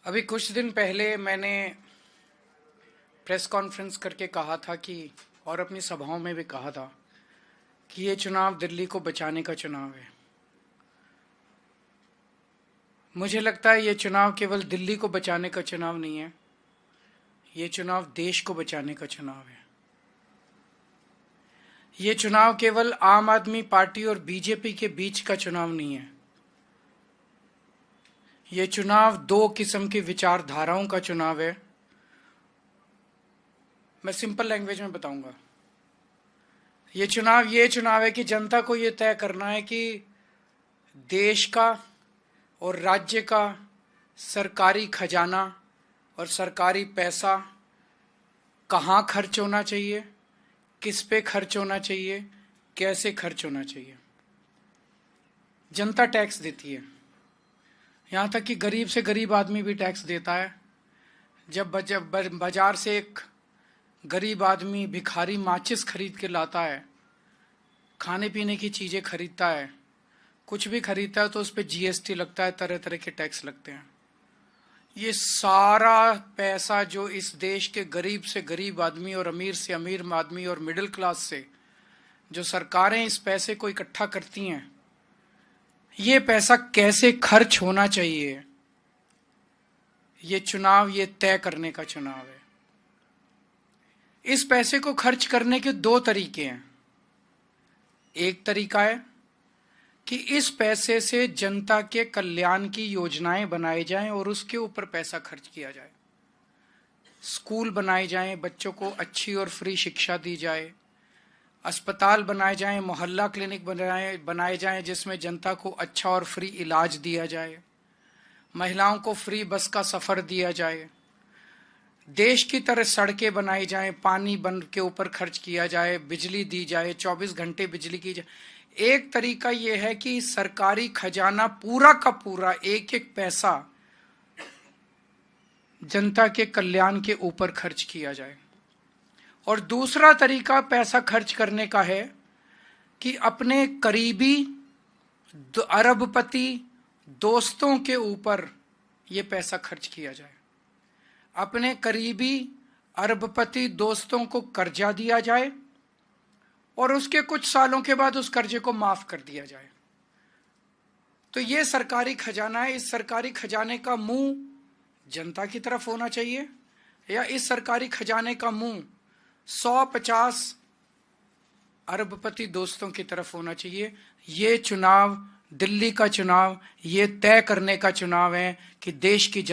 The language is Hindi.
अभी कुछ दिन पहले मैंने प्रेस कॉन्फ्रेंस करके कहा था कि, और अपनी सभाओं में भी कहा था कि ये चुनाव दिल्ली को बचाने का चुनाव है। मुझे लगता है ये चुनाव केवल दिल्ली को बचाने का चुनाव नहीं है, ये चुनाव देश को बचाने का चुनाव है। ये चुनाव केवल आम आदमी पार्टी और बीजेपी के बीच का चुनाव नहीं है, ये चुनाव दो किस्म की विचारधाराओं का चुनाव है। मैं सिंपल लैंग्वेज में बताऊंगा। ये चुनाव है कि जनता को ये तय करना है कि देश का और राज्य का सरकारी खजाना और सरकारी पैसा कहाँ खर्च होना चाहिए, किस पे खर्च होना चाहिए, कैसे खर्च होना चाहिए। जनता टैक्स देती है, यहाँ तक कि गरीब से गरीब आदमी भी टैक्स देता है। जब बाजार से एक गरीब आदमी भिखारी माचिस खरीद के लाता है, खाने पीने की चीज़ें खरीदता है, कुछ भी खरीदता है तो उस पर जीएसटी लगता है, तरह तरह के टैक्स लगते हैं। ये सारा पैसा जो इस देश के गरीब से गरीब आदमी और अमीर से अमीर आदमी और मिडिल क्लास से जो सरकारें इस पैसे को इकट्ठा करती हैं, ये पैसा कैसे खर्च होना चाहिए, ये चुनाव ये तय करने का चुनाव है। इस पैसे को खर्च करने के दो तरीके हैं। एक तरीका है कि इस पैसे से जनता के कल्याण की योजनाएं बनाई जाएं और उसके ऊपर पैसा खर्च किया जाए। स्कूल बनाए जाएं, बच्चों को अच्छी और फ्री शिक्षा दी जाए, अस्पताल बनाए जाएं, मोहल्ला क्लिनिक बनाए जाएं जिसमें जनता को अच्छा और फ्री इलाज दिया जाए, महिलाओं को फ्री बस का सफ़र दिया जाए, देश की तरह सड़कें बनाई जाएं, पानी बंद के ऊपर खर्च किया जाए, बिजली दी जाए, 24 घंटे बिजली की जाए। एक तरीका यह है कि सरकारी खजाना पूरा का पूरा एक एक पैसा जनता के कल्याण के ऊपर खर्च किया जाए। और दूसरा तरीका पैसा खर्च करने का है कि अपने करीबी अरबपति दोस्तों के ऊपर यह पैसा खर्च किया जाए। अपने करीबी अरबपति दोस्तों को कर्जा दिया जाए और उसके कुछ सालों के बाद उस कर्जे को माफ कर दिया जाए। तो ये सरकारी खजाना है। इस सरकारी खजाने का मुंह जनता की तरफ होना चाहिए या इस सरकारी खजाने का मुंह 150 अरबपति दोस्तों की तरफ होना चाहिए। ये चुनाव, दिल्ली का चुनाव, ये तय करने का चुनाव है कि देश की